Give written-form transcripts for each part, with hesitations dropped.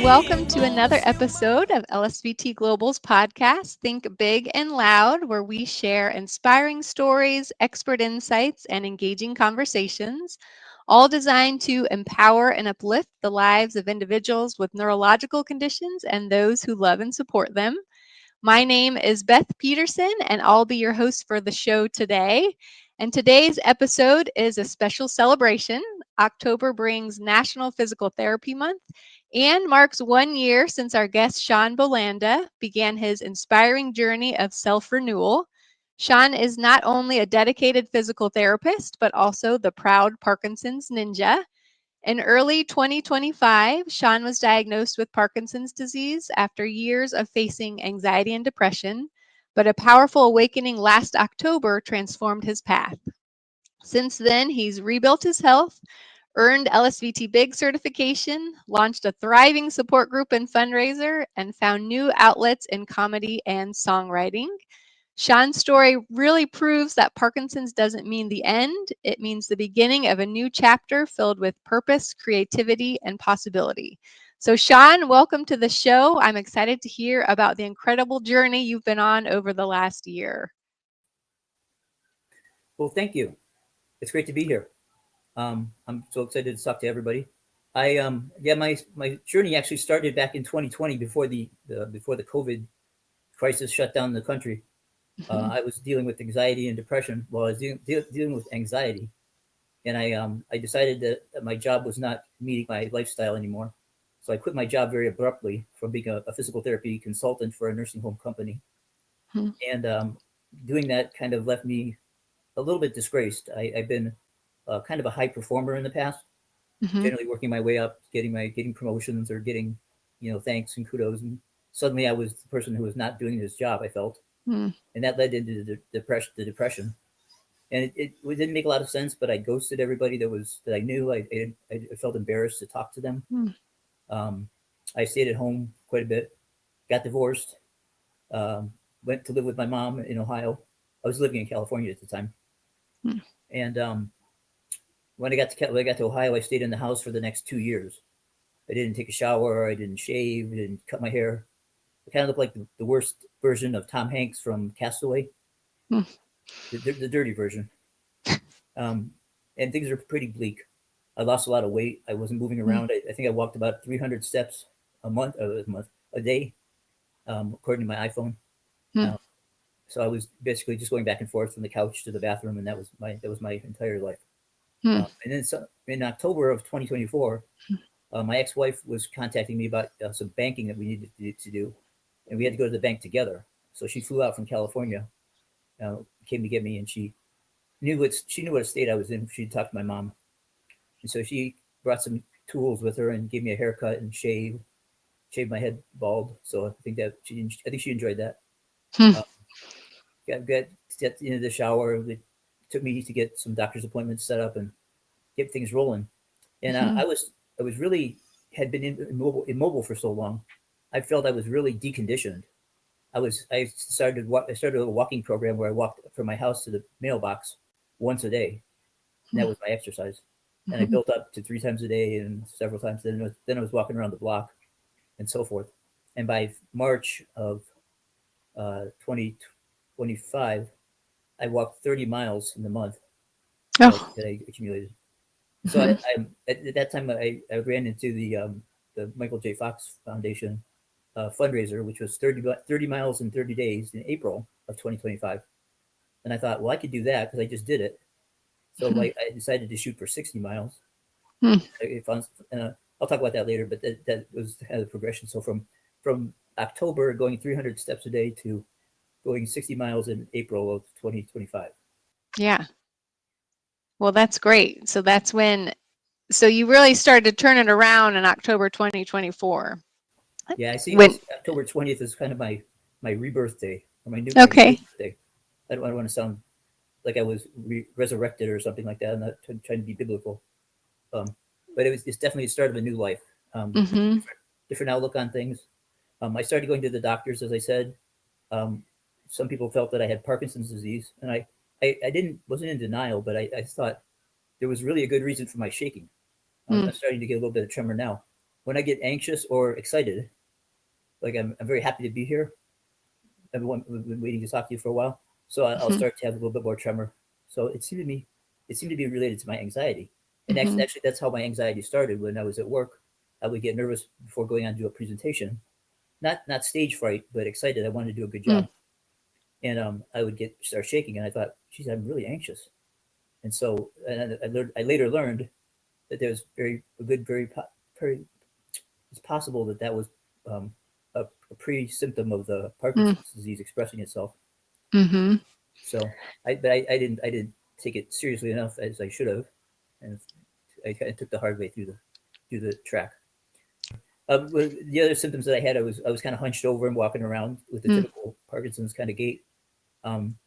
welcome to another episode of LSVT Global's podcast, Think Big and Loud, where we share inspiring stories, expert insights, and engaging conversations, all designed to empower and uplift the lives of individuals with neurological conditions and those who love and support them. My name is Beth Peterson, and I'll be your host for the show today. And today's episode is a special celebration. October brings National Physical Therapy Month and marks 1 year since our guest Sean Bulanda began his inspiring journey of self-renewal. Sean is not only a dedicated physical therapist, but also the proud Parkinson's ninja. In early 2025, Sean was diagnosed with Parkinson's disease after years of facing anxiety and depression, but a powerful awakening last October transformed his path. Since then, he's rebuilt his health, earned LSVT BIG certification, launched a thriving support group and fundraiser, and found new outlets in comedy and songwriting. Sean's story really proves that Parkinson's doesn't mean the end. It means the beginning of a new chapter filled with purpose, creativity, and possibility. So, Sean, welcome to the show. I'm excited to hear about the incredible journey you've been on over the last year. Well, thank you. It's great to be here. I'm so excited to talk to everybody. My journey actually started back in 2020 before the COVID crisis shut down the country. I was dealing with anxiety and depression. Well, I was dealing with anxiety, and I decided that my job was not meeting my lifestyle anymore. So I quit my job very abruptly from being a physical therapy consultant for a nursing home company, and doing that kind of left me a little bit disgraced. I've been kind of a high performer in the past, generally working my way up, getting promotions or getting, thanks and kudos. And suddenly I was the person who was not doing this job, I felt. And that led into the depression. And it didn't make a lot of sense, but I ghosted everybody that I knew. I felt embarrassed to talk to them. I stayed at home quite a bit, got divorced, went to live with my mom in Ohio. I was living in California at the time. And when I got to Ohio, I stayed in the house for the next 2 years. I didn't take a shower. I didn't shave. I didn't cut my hair. I kind of looked like the worst version of Tom Hanks from Castaway, the dirty version. And things are pretty bleak. I lost a lot of weight. I wasn't moving around. I think I walked about 300 steps a day, according to my iPhone. So I was basically just going back and forth from the couch to the bathroom, and that was my entire life. And then in October of 2024, my ex-wife was contacting me about some banking that we needed to do, and we had to go to the bank together. So she flew out from California, came to get me, and she knew what state I was in. She talked to my mom, and so she brought some tools with her and gave me a haircut and shaved my head bald. So I think she enjoyed that. Got into the shower. It took me to get some doctor's appointments set up and get things rolling. And I was really had been immobile for so long. I felt I was really deconditioned. I started a walking program where I walked from my house to the mailbox once a day. And that was my exercise. And I built up to 3 times a day and several times. Then I was walking around the block and so forth. And by March of 2025, I walked 30 miles in the month that I accumulated. So at that time, I ran into the Michael J. Fox Foundation fundraiser, which was 30 miles in 30 days in April of 2025. And I thought, well, I could do that because I just did it. So I decided to shoot for 60 miles. I'll talk about that later, but that was kind of the progression. So from October going 300 steps a day to going 60 miles in April of 2025. Yeah. Well, that's great. So you really started to turn it around in October 2024. Yeah, I see October 20th is kind of my rebirth day or my new day. I don't want to sound like I was resurrected or something like that. I'm not trying to be biblical. But it's definitely the start of a new life. Different outlook on things. I started going to the doctors, as I said. Some people felt that I had Parkinson's disease, and I wasn't in denial, but I thought there was really a good reason for my shaking. I'm starting to get a little bit of tremor now. when I get anxious or excited, like I'm very happy to be here. Everyone, we've been waiting to talk to you for a while. So I'll Mhm. start to have a little bit more tremor. So it seemed to be related to my anxiety. And Mhm. actually, that's how my anxiety started when I was at work. I would get nervous before going on to do a presentation. Not stage fright, but excited. I wanted to do a good Mm. job. And I would start shaking, and I thought, geez, I'm really anxious. And so I later learned that there's very, it's possible that that was um, a pre-symptom of the Mm. Parkinson's disease expressing itself. Mhm. So I didn't take it seriously enough as I should have, and I kind of took the hard way through the track. Well, the other symptoms that I had, I was kind of hunched over and walking around with the Mm. typical Parkinson's kind of gait, um,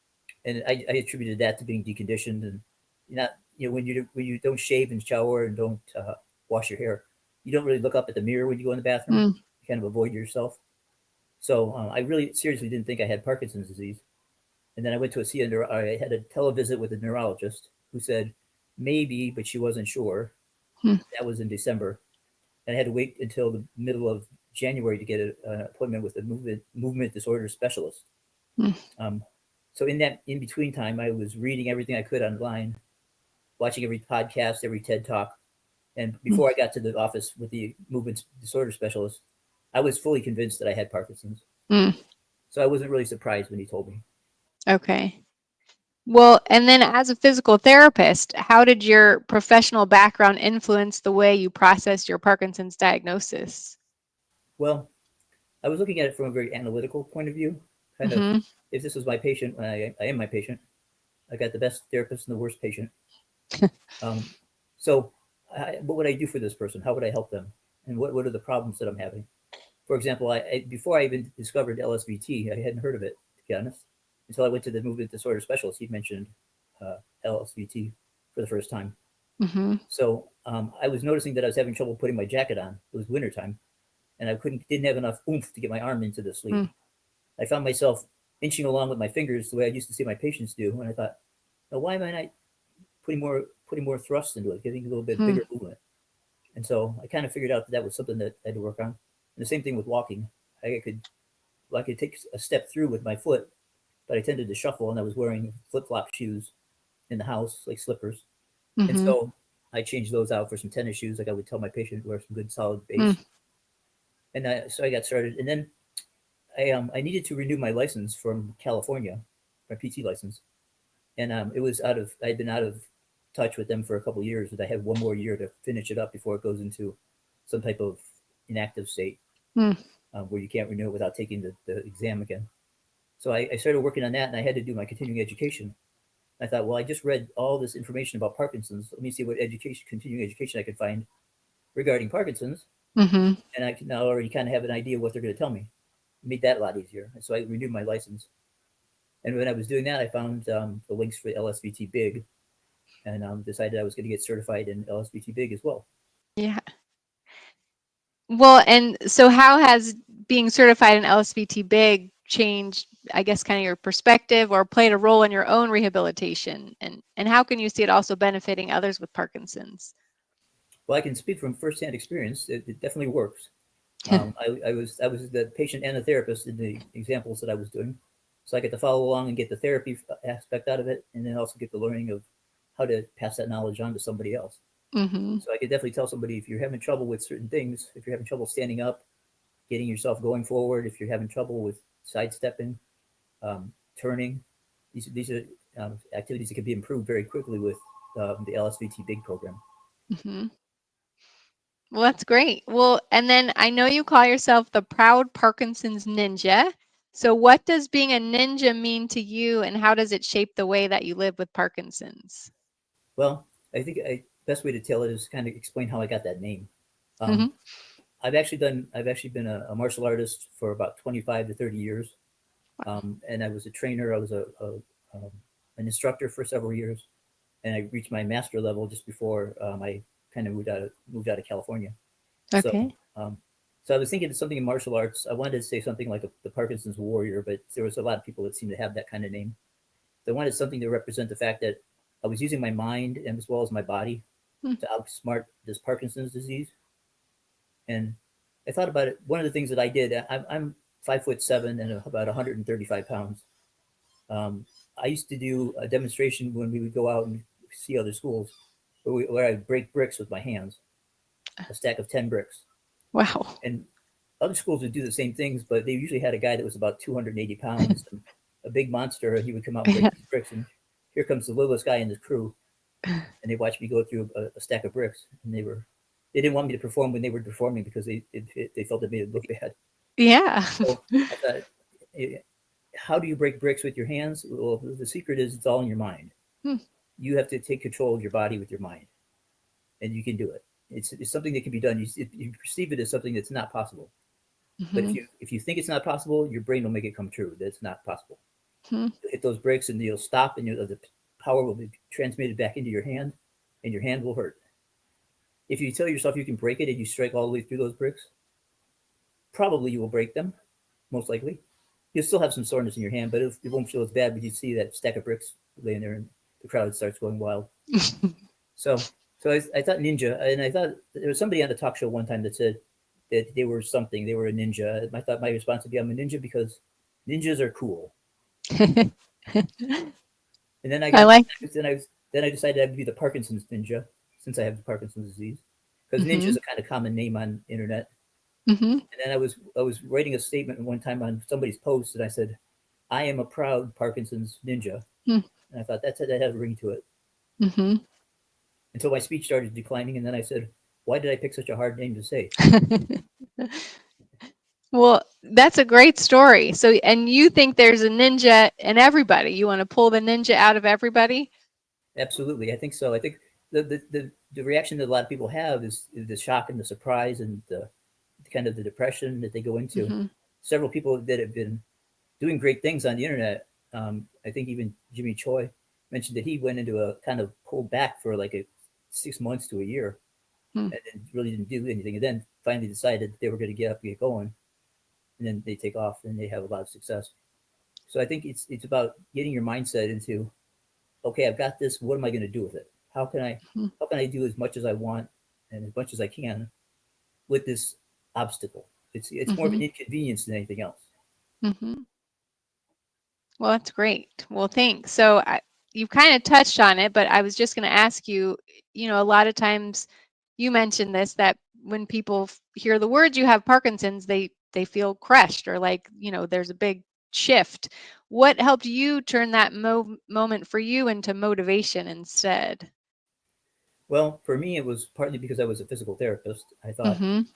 and I attributed that to being deconditioned and not when you don't shave and shower and don't wash your hair, you don't really look up at the mirror when you go in the bathroom. Mm. You kind of avoid yourself. So I really seriously didn't think I had Parkinson's disease. And then I went to I had a televisit with a neurologist who said maybe, but she wasn't sure. Mm. That was in December, and I had to wait until the middle of January to get an appointment with a movement disorder specialist. Mm. Um, so in that in between time, I was reading everything I could online, watching every podcast, every TED talk, and Mm. before I got to the office with the movement disorder specialist, I was fully convinced that I had Parkinson's. Mm. So I wasn't really surprised when he told me. Okay. Well, and then as a physical therapist, how did your professional background influence the way you processed your Parkinson's diagnosis? Well, I was looking at it from a very analytical point of view. Kind of, Mhm. if this was my patient, I am my patient. I got the best therapist and the worst patient. Um, so, what would I do for this person? How would I help them? And what are the problems that I'm having? For example, before I even discovered LSVT, I hadn't heard of it, to be honest, until I went to the movement disorder specialist. He mentioned LSVT for the first time. Mhm. So I was noticing that I was having trouble putting my jacket on. It was wintertime, and I didn't have enough oomph to get my arm into the sleeve. Mm. I found myself inching along with my fingers the way I used to see my patients do, and I thought, now why am I not putting more thrust into it, getting a little bit Mm. bigger movement? And so I kind of figured out that that was something that I had to work on. And the same thing with walking. I could I could take a step through with my foot, but I tended to shuffle, and I was wearing flip flop shoes in the house, like slippers. And Mhm. so I changed those out for some tennis shoes. Like I would tell my patient wear some good solid base. Mm. And so I got started, and then I needed to renew my license from California, my PT license, and it was out of I had been out of touch with them for a couple of years, and I had one more year to finish it up before it goes into some type of inactive state Mm. where you can't renew it without taking the exam again. So I started working on that, and I had to do my continuing education. I thought, well, I just read all this information about Parkinson's. Let me see what continuing education I could find regarding Parkinson's, Mhm. and I can now already kind of have an idea of what they're going to tell me. It made that a lot easier. And so I renewed my license. And when I was doing that, I found the links for LSVT BIG, and decided I was going to get certified in LSVT BIG as well. Yeah. Well, and so how has being certified in LSVT BIG changed, I guess, kind of your perspective or played a role in your own rehabilitation? And how can you see it also benefiting others with Parkinson's? Well, I can speak from firsthand experience. It definitely works. I was the patient and the therapist in the examples that I was doing, so I get to follow along and get the therapy aspect out of it, and then also get the learning of how to pass that knowledge on to somebody else. Mhm. So I could definitely tell somebody if you're having trouble with certain things, if you're having trouble standing up, getting yourself going forward, if you're having trouble with sidestepping, turning, these are activities that can be improved very quickly with the LSVT Big program. Mhm. Well, that's great. Well, and then I know you call yourself the proud Parkinson's ninja. So what does being a ninja mean to you and how does it shape the way that you live with Parkinson's? Well, I think the best way to tell it is kind of explain how I got that name. Um, Mhm. I've actually been a martial artist for about 25 to 30 years, and I was a trainer. I was um, an instructor for several years, and I reached my master level just before I kind of moved out of California. So, Okay. um, so I was thinking of something in martial arts. I wanted to say something like the Parkinson's warrior, but there was a lot of people that seemed to have that kind of name. So I wanted something to represent the fact that I was using my mind and as well as my body Mm. to outsmart this Parkinson's disease. And I thought about it. One of the things that I did, I'm 5'7" and about 135 pounds. I used to do a demonstration when we would go out and see other schools where I break bricks with my hands, a stack of 10 bricks. Wow. And other schools would do the same things, but they usually had a guy that was about 280 pounds, and a big monster. He would come out and break these bricks, and here comes the littlest guy in the crew, and they watched me go through a stack of bricks, and they didn't want me to perform when they were performing because they felt it made it look bad. Yeah. So I thought, eh, how do you break bricks with your hands? Well, the secret is it's all in your mind. Hmm. You have to take control of your body with your mind, and you can do it. It's something that can be done. You perceive it as something that's not possible. But Mhm. if you think it's not possible, your brain will make it come true. That it's not possible. Mhm. You'll hit those brakes and you'll stop, and the power will be transmitted back into your hand, and your hand will hurt. If you tell yourself you can break it and you strike all the way through those bricks, probably you will break them, most likely. You'll still have some soreness in your hand, but it won't feel as bad when you see that stack of bricks laying there and the crowd starts going wild. So, so I thought ninja, and I thought there was somebody on the talk show one time that said that they were something, they were a ninja. I thought my response would be, I'm a ninja because ninjas are cool. And then I I got, like. then I decided I would be the Parkinson's ninja since I have the Parkinson's disease, because ninja is Mhm. a kind of common name on the internet. Mhm. And then I was writing a statement one time on somebody's post, and I said, I am a proud Parkinson's ninja, Hmm. and I thought that had a ring to it Mhm. until my speech started declining, and then I said, why did I pick such a hard name to say? Well, that's a great story. So, and you think there's a ninja in everybody? You want to pull the ninja out of everybody? Absolutely, I think so. I think the reaction that a lot of people have is the shock and the surprise and the kind of the depression that they go into. Mhm. Several people that have been doing great things on the internet. I think even Jimmy Choi mentioned that he went into a kind of pulled back for like a 6 months to a year, Hmm. and then really didn't do anything, and then finally decided they were going to get up and get going, and then they take off and they have a lot of success. So I think it's about getting your mindset into, okay, I've got this. What am I going to do with it? How can I Hmm. how can I do as much as I want and as much as I can with this obstacle? It's more of an Mhm. inconvenience than anything else. Mhm. Well, that's great. Well, thanks. So you kind of touched on it, but I was just going to ask you, a lot of times you mentioned this, that when people hear the words you have Parkinson's, they feel crushed, or like, there's a big shift. What helped you turn that moment for you into motivation instead? Well, for me, it was partly because I was a physical therapist. I thought Mhm.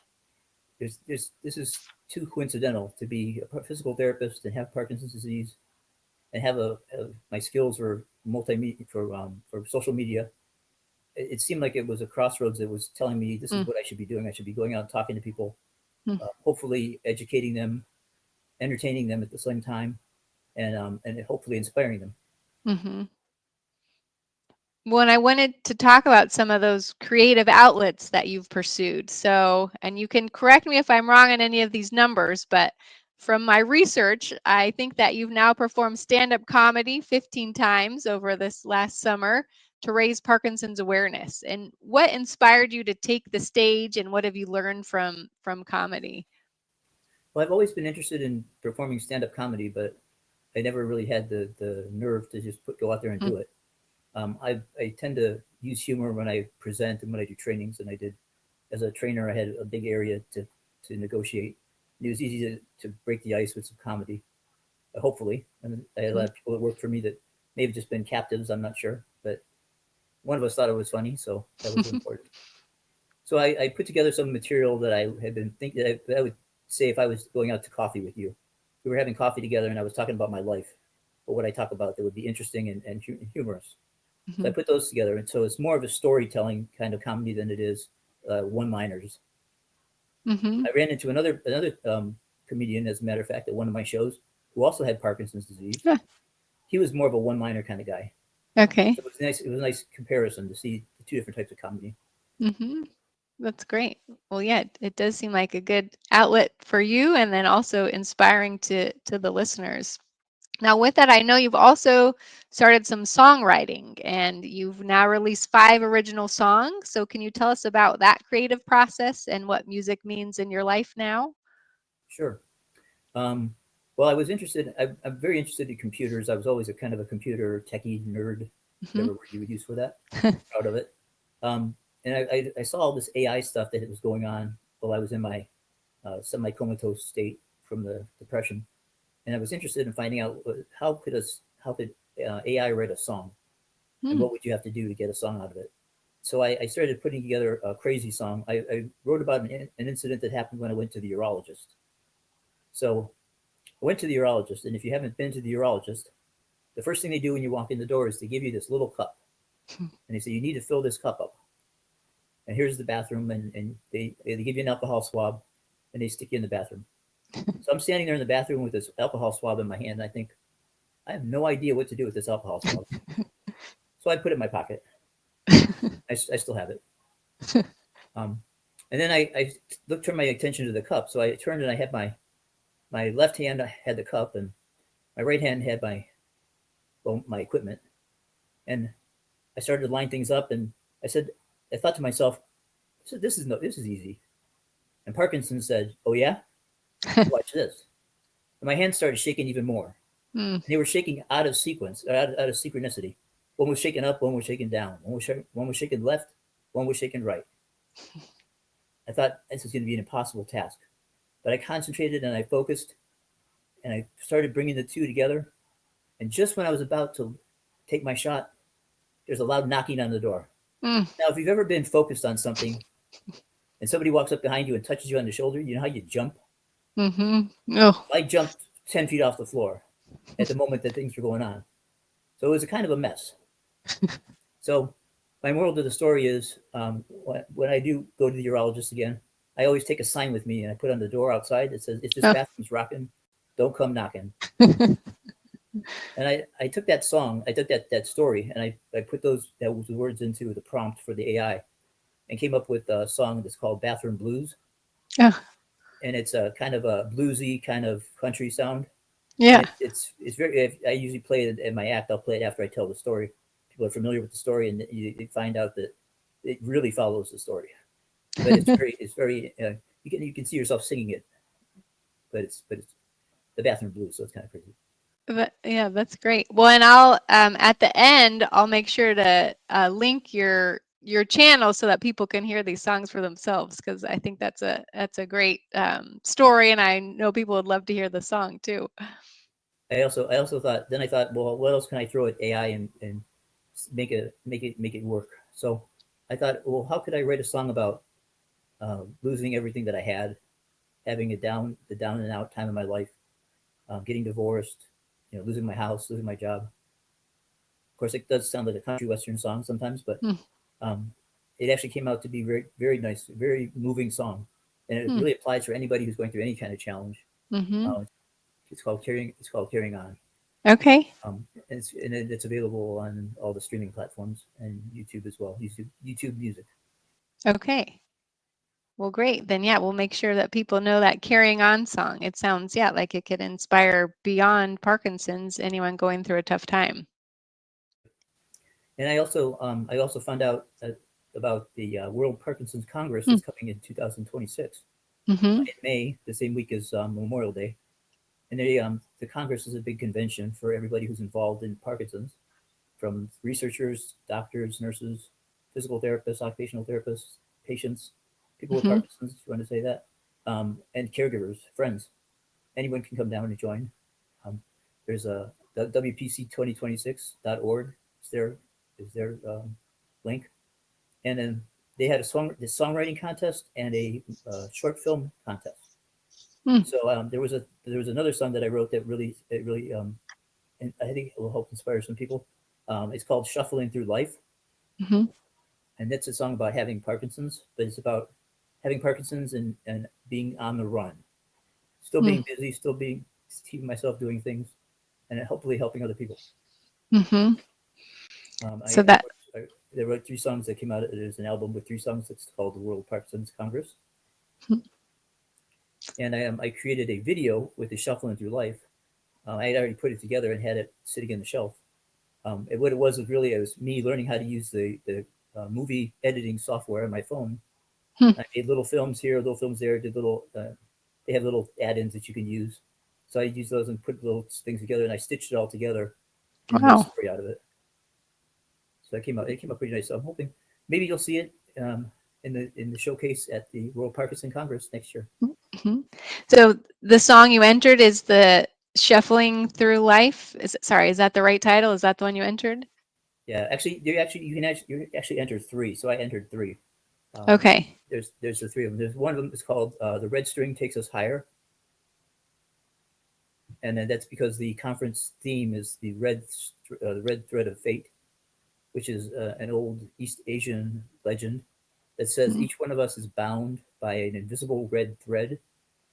this is too coincidental to be a physical therapist and have Parkinson's disease and have my skills for multimedia for social media. It seemed like it was a crossroads that was telling me this is Mm. what I should be doing. I should be going out and talking to people, Mm. hopefully educating them, entertaining them at the same time, and hopefully inspiring them. Mhm. When I wanted to talk about some of those creative outlets that you've pursued. So, and you can correct me if I'm wrong on any of these numbers, but from my research, I think that you've now performed stand-up comedy 15 times over this last summer to raise Parkinson's awareness. And what inspired you to take the stage, and what have you learned from comedy? Well, I've always been interested in performing stand-up comedy, but I never really had the nerve to just go out there and Mm. do it. I tend to use humor when I present and when I do trainings, and I did as a trainer. I had a big area to negotiate. And it was easy to break the ice with some comedy, hopefully. And I had a lot Mm. of people that worked for me that may have just been captives. I'm not sure, but one of us thought it was funny, so that was important. So I put together some material that I had been thinking that I would say if I was going out to coffee with you. We were having coffee together, and I was talking about my life, or what I talk about that would be interesting and humorous. So I Mhm. put those together, and so it's more of a storytelling kind of comedy than it is one-liners. Mhm. I ran into another comedian, as a matter of fact, at one of my shows, who also had Parkinson's disease. Ah, He was more of a one-liner kind of guy, okay. so it was nice. It was a nice comparison to see the two different types of comedy. Mhm. That's great. Well, yeah, it does seem like a good outlet for you, and then also inspiring to the listeners. Now, with that, I know you've also started some songwriting and you've now released 5 original songs. So, can you tell us about that creative process and what music means in your life now? Sure. Um, well, I was interested. I'm very interested in computers. I was always a kind of a computer techie nerd, Hmm. whatever word you would use for that. Proud of it. Um, and I saw all this AI stuff that was going on while I was in my semi-comatose state from the depression, and I was interested in finding out how could AI write a song, and Hmm. what would you have to do to get a song out of it. So I started putting together a crazy song. I wrote about an incident that happened when I went to the urologist. So I went to the urologist, and if you haven't been to the urologist, the first thing they do when you walk in the door is they give you this little cup, and they say you need to fill this cup up. And here's the bathroom, and they give you an alcohol swab, and they stick you in the bathroom. So I'm standing there in the bathroom with this alcohol swab in my hand, and I think I have no idea what to do with this alcohol swab. So I put it in my pocket. I still have it. Um, and then I turned my attention to the cup. So I turned and I had my left hand had the cup, and my right hand had my equipment. And I started to line things up, and I said, I thought to myself, this is easy. And Parkinson said, "Oh yeah, watch this." And my hands started shaking even more. Hmm. And they were shaking out of sequence, out of synchronicity. One was shaking up, one was shaking down, one was shaking left, one was shaking right. I thought this was going to be an impossible task, but I concentrated and I focused, and I started bringing the two together. And just when I was about to take my shot, there's a loud knocking on the door. Hmm. Now, if you've ever been focused on something and somebody walks up behind you and touches you on the shoulder, you know how you jump? Mm-hmm. Oh. I jumped 10 feet off the floor at the moment that things were going on. So it was a kind of a mess. So my moral to the story is when I do go to the urologist again, I always take a sign with me and I put on the door outside that says, if this Oh. bathroom's rocking, don't come knocking. And I took that song, I took that story, and I put those words into the prompt for the AI and came up with a song that's called Bathroom Blues. Oh. And it's a kind of a bluesy kind of country sound. And Yeah. it's very, I usually play it in my act. I'll play it after I tell the story. People are familiar with the story, and you find out that it really follows the story. But it's very you can see yourself singing it, but it's the bathroom blues, so it's kind of crazy. Yeah, that's great. Well, and I'll at the end, I'll make sure to link your channel so that people can hear these songs for themselves because I think that's a great story, and I know people would love to hear the song too. I also thought then I thought, well, what else can I throw at AI and make it work? So I thought, well, how could I write a song about losing everything that I had, having the down and out time of my life, getting divorced, losing my house, losing my job. Of course, it does sound like a country western song sometimes, but Hmm. um, it actually came out to be very very nice, very moving song, and it Hmm. really applies for anybody who's going through any kind of challenge. Mm-hmm. It's called carrying on. Okay. It's available on all the streaming platforms and YouTube as well. YouTube Music. Okay. Well, great. Then yeah, we'll make sure that people know that carrying on song. It sounds yeah like it could inspire beyond Parkinson's anyone going through a tough time. And I also found out about the World Parkinson's Congress Hmm. that's coming in 2026 Mm-hmm. in May, the same week as Memorial Day. And the Congress is a big convention for everybody who's involved in Parkinson's, from researchers, doctors, nurses, physical therapists, occupational therapists, patients, people with Mm-hmm. Parkinson's, if you want to say that, and caregivers, friends. Anyone can come down and join. Um, there's a WPC2026.org is their link, and then they had the songwriting contest and a short film contest. Hmm. So there was another song that I wrote that really and I think it will help inspire some people. It's called "Shuffling Through Life," Mm-hmm. and that's a song about having Parkinson's, but it's about having Parkinson's and being on the run, still Hmm. being busy, still being keeping myself doing things, and hopefully helping other people. Mm-hmm. Um, So I, that I, I wrote 3 songs that came out. There's an album with 3 songs that's called the World Parkinson's Congress, and I created a video with the Shuffling Through Life, I had already put it together and had it sitting in the shelf. What it was really, it was me learning how to use the movie editing software on my phone. Hmm. I made little films here, little films there. Did little. They have little add-ins that you can use. So I used those and put little things together, and I stitched it all together and made a Wow. story out of it. So it came out. It came out pretty nice. So I'm hoping maybe you'll see it in the showcase at the World Parkinson Congress next year. Mhm. So the song you entered is the Shuffling Through Life. Sorry, is that the right title? Is that the one you entered? Yeah, actually, you actually enter three. So I entered three. Um, Okay. there's the three of them. There's one of them is called "The Red String Takes Us Higher," and then that's because the conference theme is the red thread of fate, which is an old East Asian legend that says Mm, each one of us is bound by an invisible red thread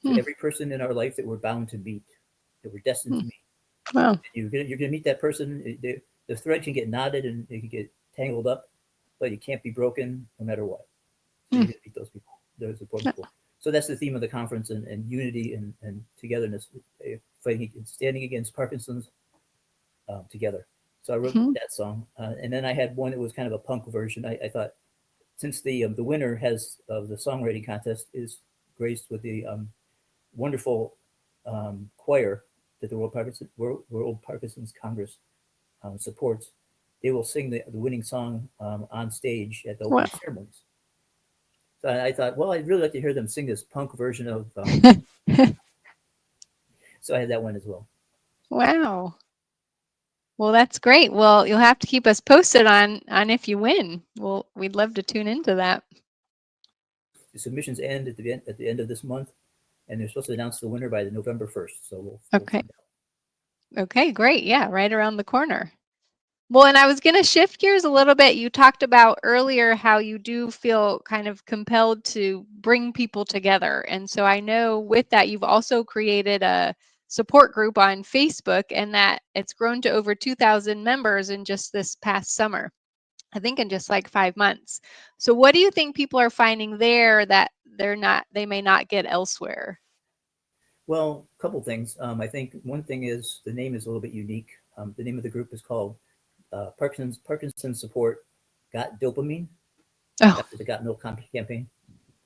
to mm, every person in our life that we're bound to meet, that we're destined mm. to meet. Wow. You're gonna meet that person. The thread can get knotted and it can get tangled up, but it can't be broken no matter what. So Mm. you're gonna meet those people, those important people. So that's the theme of the conference, and unity and togetherness, fighting, standing against Parkinson's together. So I wrote Mhm. that song, and then I had one that was kind of a punk version. I thought since the winner has of the songwriting contest is graced with the wonderful choir that the World Parkinson's Congress supports, they will sing the winning song on stage at the Wow. opening ceremonies. So I thought, well, I'd really like to hear them sing this punk version of. So I had that one as well. Wow. Well, that's great. Well, you'll have to keep us posted on if you win. Well, we'd love to tune into that. The submissions end at the end of this month, and they're supposed to announce the winner by the November 1st. So we'll Okay. find out. Okay, great. Yeah, right around the corner. Well, and I was going to shift gears a little bit. You talked about earlier how you do feel kind of compelled to bring people together. And so I know with that, you've also created a support group on Facebook and that it's grown to over 2,000 members in just this past summer. I think in just like 5 months. So what do you think people are finding there that they may not get elsewhere? Well, a couple things. I think one thing is the name is a little bit unique. The name of the group is called Parkinson's Support Got Dopamine Oh, after the Got Milk campaign.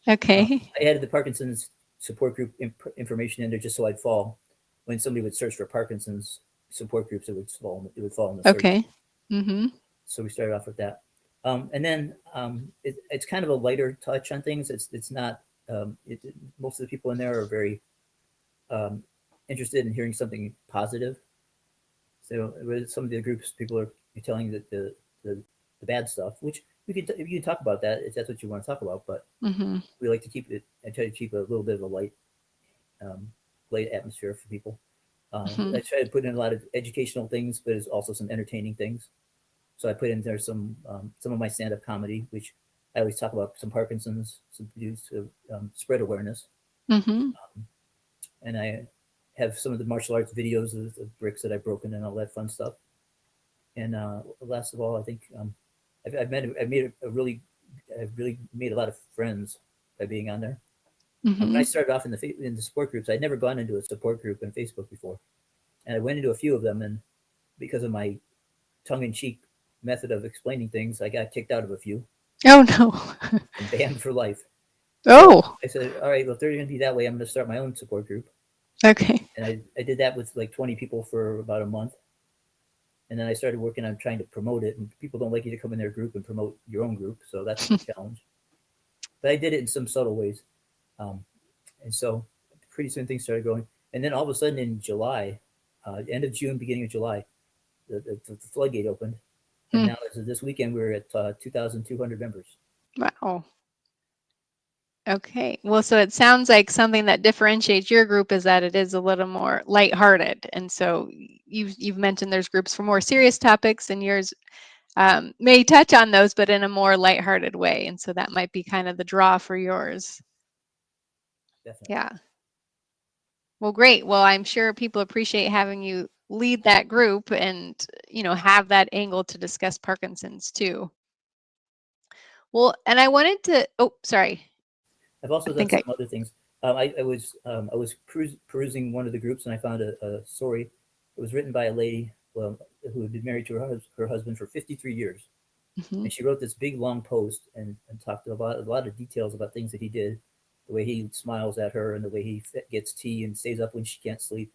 Uh, okay. I added the Parkinson's support group information in there just so I'd fall when somebody would search for Parkinson's support groups. It would fall in the search. Okay. Mhm. So we started off with that, and then it's kind of a lighter touch on things. It's not. Most of the people in there are very um, interested in hearing something positive. So with some of the groups, people are telling that the, the bad stuff, which we can talk about that if that's what you want to talk about. But Mhm. we like to keep it. I try to keep a little bit of a um, light atmosphere for people. I Mhm. try to put in a lot of educational things, but it's also some entertaining things. So I put in there some of my stand up comedy, which I always talk about some Parkinson's, some to spread awareness, Mhm. and I have some of the martial arts videos of bricks that I've broken and all that fun stuff. And last of all, I think I've really made a lot of friends by being on there. When I Mhm. started off in the support groups, I'd never gone into a support group on Facebook before, and I went into a few of them, and because of my tongue-in-cheek method of explaining things, I got kicked out of a few Oh no. and banned for life. So Oh, I said, all right, well, if they're going to be that way, I'm going to start my own support group. okay. And I did that with like 20 people for about a month. And then I started working on trying to promote it. And people don't like you to come in their group and promote your own group. So that's a challenge. But I did it in some subtle ways. Um, and so pretty soon things started going. And then all of a sudden in July, end of June, beginning of July, the floodgate opened. And Hmm. now as of this weekend, we're at 2,200 members. Wow. Okay. Well, so it sounds like something that differentiates your group is that it is a little more lighthearted. And so you've mentioned there's groups for more serious topics, and yours may touch on those, but in a more lighthearted way. And so that might be kind of the draw for yours. Definitely. Yeah. Well, great. Well, I'm sure people appreciate having you lead that group and, have that angle to discuss Parkinson's too. Well, and I wanted to, oh, sorry. I've I also done think I, some other things. I was perusing one of the groups and I found a story It was written by a lady, well, who had been married to her husband for 53 years. Hmm. And she wrote this big long post and talked about a lot of details about things that he did, the way he smiles at her and the way he gets tea and stays up when she can't sleep.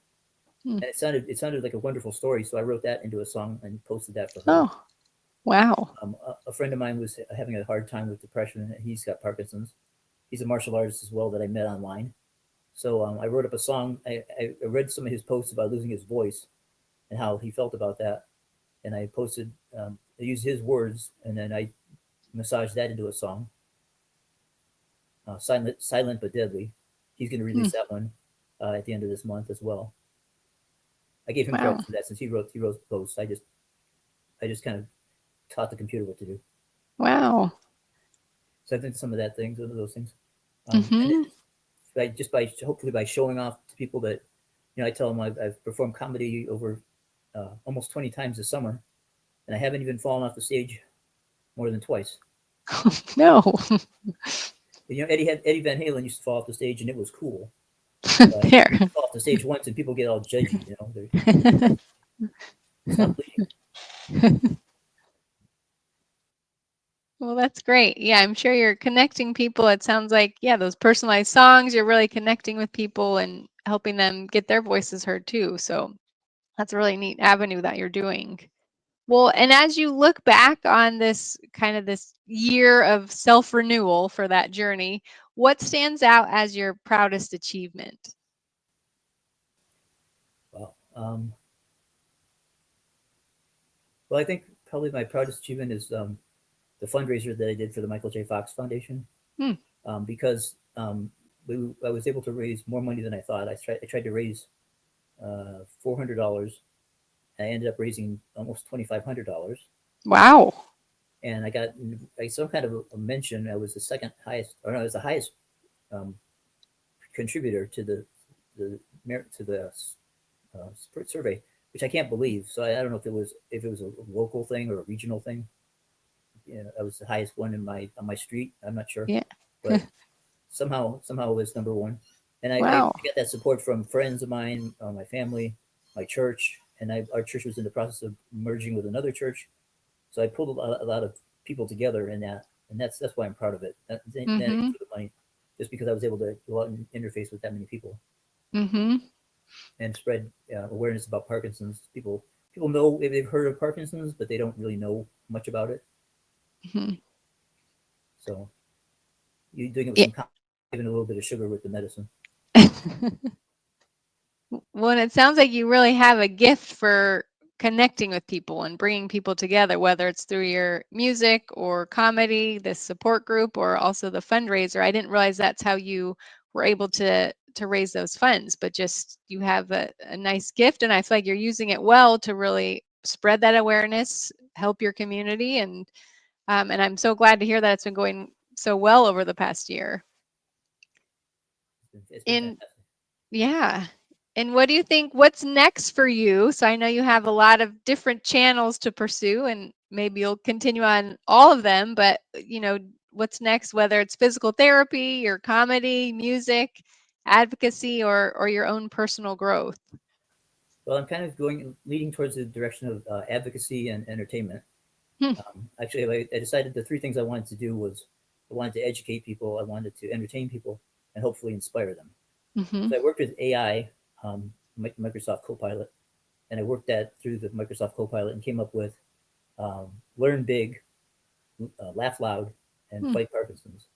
Hmm. And it sounded like a wonderful story. So I wrote that into a song and posted that for her. Oh, wow. A friend of mine was having a hard time with depression. He's got Parkinson's. He's a martial artist as well that I met online. So I wrote up a song. I read some of his posts about losing his voice and how he felt about that, and I posted. I used his words, and then I massaged that into a song. Silent but deadly. He's going to Hmm. release that one at the end of this month as well. I gave him Wow. credit for that since he wrote the posts. I just kind of taught the computer what to do. Wow. So I think some of that things, some of those things, and Hmm. then by hopefully by showing off to people that, I tell them I've performed comedy over almost 20 times this summer, and I haven't even fallen off the stage more than twice. No. Eddie Van Halen used to fall off the stage, and it was cool. But There. you fall off the stage once, and people get all judgy. They're stop bleeding. Well, that's great. Yeah, I'm sure you're connecting people. It sounds like, yeah, those personalized songs, you're really connecting with people and helping them get their voices heard too. So that's a really neat avenue that you're doing. Well, and as you look back on this kind of this year of self-renewal for that journey, what stands out as your proudest achievement? Wow. Well, I think probably my proudest achievement is the fundraiser that I did for the Michael J. Fox Foundation, Hmm. because I was able to raise more money than I thought. I tried to raise $400. I ended up raising almost $2,500, Wow. and I got some kind of a mention. I was the second highest, or no, I was the highest um, contributor the to the survey, which I can't believe. So I don't know if it was a local thing or a regional thing. I was the highest one in my on my street. I'm not sure, Yeah. but somehow it was number one. And I Wow. got that support from friends of mine, my family, my church, and our church was in the process of merging with another church. So I pulled a lot of people together in that, and that's why I'm proud of it. That Mhm. for the money, just because I was able to go out and interface with that many people Mhm. and spread awareness about Parkinson's. People know if they've heard of Parkinson's, but they don't really know much about it. Mhm. So you're doing it with Yeah. some even a little bit of sugar with the medicine. Well, and it sounds like you really have a gift for connecting with people and bringing people together, whether it's through your music or comedy, the support group, or also the fundraiser. I didn't realize that's how you were able to raise those funds, but just you have a nice gift, and I feel like you're using it well to really spread that awareness, help your community, and I'm so glad to hear that it's been going so well over the past year. It's been In fantastic. Yeah. And what do you think what's next for you? So I know you have a lot of different channels to pursue and maybe you'll continue on all of them, but what's next, whether it's physical therapy or comedy, music, advocacy, or your own personal growth. Well, I'm kind of leading towards the direction of advocacy and entertainment. Hmm. Actually, I decided the three things I wanted to do was I wanted to educate people, I wanted to entertain people, and hopefully inspire them. Mhm. So I worked with AI, um, Microsoft Copilot, and I worked that through the Microsoft Copilot and came up with um, Learn Big, Laugh Loud, and Hmm. Fight Parkinson's,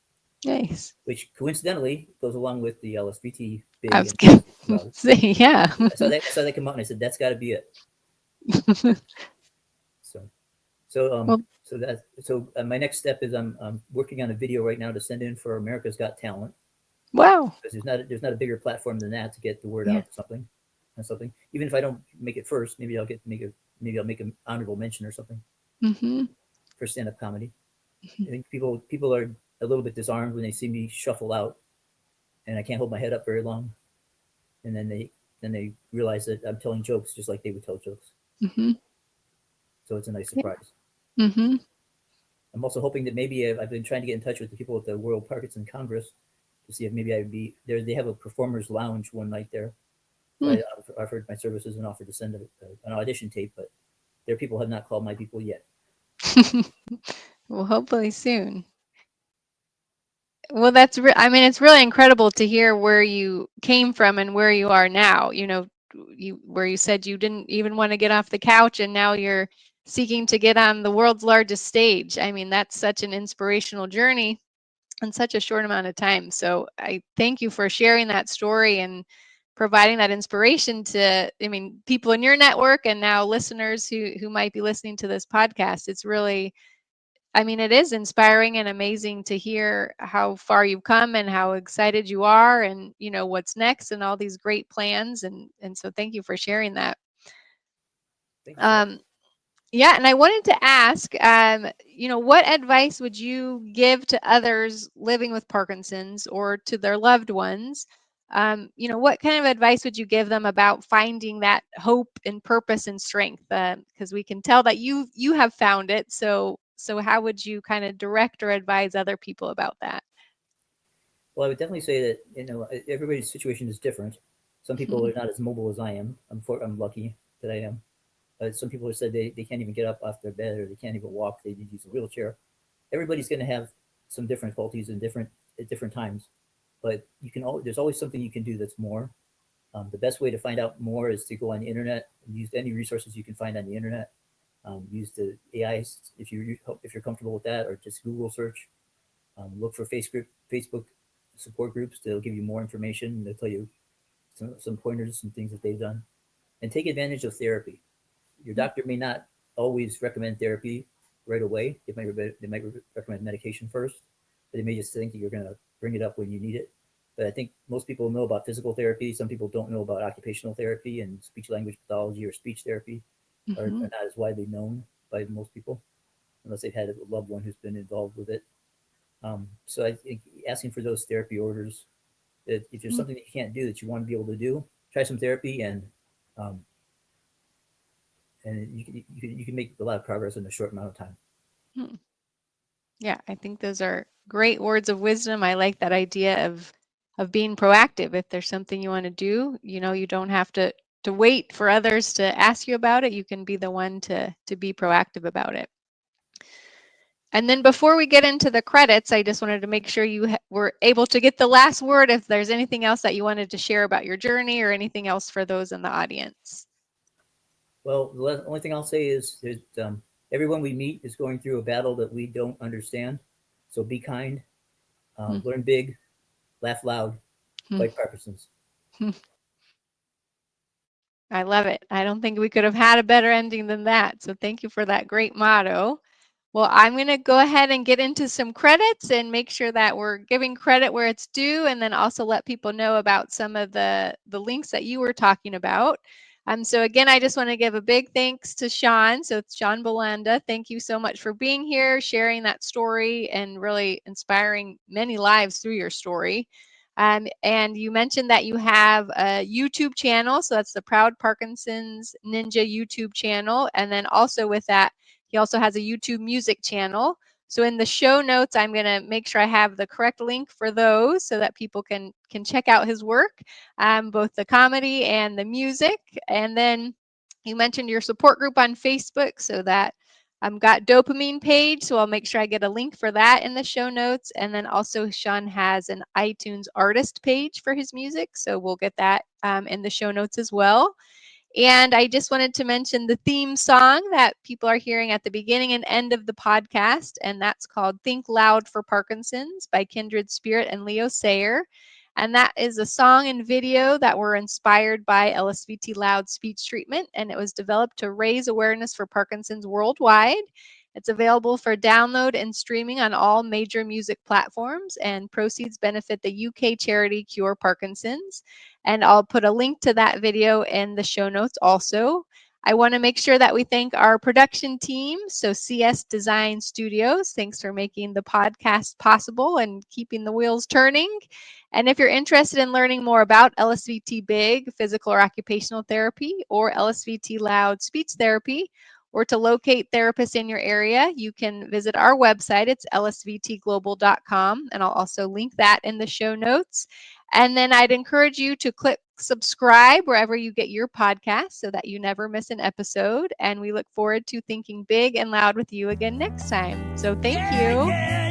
Nice. which coincidentally goes along with the LSVT I Big was and gonna Loud. say, yeah. I saw that come out, and I said that's got to be it. So so Well, my next step is I'm working on a video right now to send in for America's Got Talent, wow. because there's not a bigger platform than that to get the word Yeah. out to something. Even if I don't make it first, maybe I'll make an honorable mention or something Mhm. for stand up comedy. I think people are a little bit disarmed when they see me shuffle out and I can't hold my head up very long, and then they realize that I'm telling jokes just like they would tell jokes. Mhm. So it's a nice Yeah. surprise. Mhm. I'm also hoping that maybe I've been trying to get in touch with the people at the World Parkinson Congress to see if maybe I'd be there. They have a performers lounge one night there, So Hmm. I offered my services and offered to send an audition tape, but their people have not called my people yet. Well, hopefully soon. Well, I mean, it's really incredible to hear where you came from and where you are now. Where you said you didn't even want to get off the couch and now you're seeking to get on the world's largest stage. I mean, that's such an inspirational journey in such a short amount of time. So I thank you for sharing that story and providing that inspiration to, I mean, people in your network and now listeners who might be listening to this podcast. It's really, I mean, it is inspiring and amazing to hear how far you've come and how excited you are and, what's next and all these great plans. And so thank you for sharing that. Thank you so much. Um, yeah, and I wanted to ask, what advice would you give to others living with Parkinson's or to their loved ones? What kind of advice would you give them about finding that hope and purpose and strength? Because we can tell that you have found it. So how would you kind of direct or advise other people about that? Well, I would definitely say that everybody's situation is different. Some people are not as mobile as I am. I'm lucky that I am. Some people have said they can't even get up off their bed or they can't even walk. They need to use a wheelchair. Everybody's going to have some difficulties in different times, but there's always something you can do that's more. The best way to find out more is to go on the internet and use any resources you can find on the internet. Use the AI if you're comfortable with that, or just Google search. Look for Facebook support groups. They'll give you more information. They'll tell you some pointers, some things that they've done, and take advantage of therapy. Your doctor may not always recommend therapy right away. They might recommend medication first, but they may just think that you're going to bring it up when you need it. But I think most people know about physical therapy. Some people don't know about occupational therapy, and speech language pathology or speech therapy are Hmm. not as widely known by most people, unless they've had a loved one who's been involved with it. So I think asking for those therapy orders, that if there's something that you can't do that you want to be able to do, try some therapy, um, and you can make a lot of progress in a short amount of time. Hmm. Yeah, I think those are great words of wisdom. I like that idea of being proactive. If there's something you want to do, you don't have to wait for others to ask you about it. You can be the one to be proactive about it. And then before we get into the credits, I just wanted to make sure you were able to get the last word if there's anything else that you wanted to share about your journey or anything else for those in the audience. Well, the only thing I'll say is that everyone we meet is going through a battle that we don't understand. So be kind, Hmm. learn big, laugh loud, Hmm. fight Parkinson's. Hmm. I love it. I don't think we could have had a better ending than that. So thank you for that great motto. Well, I'm going to go ahead and get into some credits and make sure that we're giving credit where it's due, and then also let people know about some of the links that you were talking about. So again, I just want to give a big thanks to Sean. So it's Sean Bulanda. Thank you so much for being here, sharing that story, and really inspiring many lives through your story. And you mentioned that you have a YouTube channel. So that's the Proud Parkinson's Ninja YouTube channel. And then also with that, he also has a YouTube music channel. So in the show notes, I'm going to make sure I have the correct link for those so that people can check out his work, both the comedy and the music. And then you mentioned your support group on Facebook, so that got dopamine page. So I'll make sure I get a link for that in the show notes. And then also Sean has an iTunes artist page for his music. So we'll get that in the show notes as well. And I just wanted to mention the theme song that people are hearing at the beginning and end of the podcast, and that's called Think Loud for Parkinson's by Kindred Spirit and Leo Sayer. And that is a song and video that were inspired by LSVT Loud speech treatment, and it was developed to raise awareness for Parkinson's worldwide. It's available for download and streaming on all major music platforms, and proceeds benefit the UK charity Cure Parkinson's. And I'll put a link to that video in the show notes also. I want to make sure that we thank our production team. So, CS Design Studios, thanks for making the podcast possible and keeping the wheels turning. And if you're interested in learning more about LSVT BIG, physical or occupational therapy, or LSVT Loud speech therapy, or to locate therapists in your area, you can visit our website. It's lsvtglobal.com, and I'll also link that in the show notes. And then I'd encourage you to click subscribe wherever you get your podcast so that you never miss an episode. And we look forward to thinking big and loud with you again next time. So thank Yeah, you. yeah,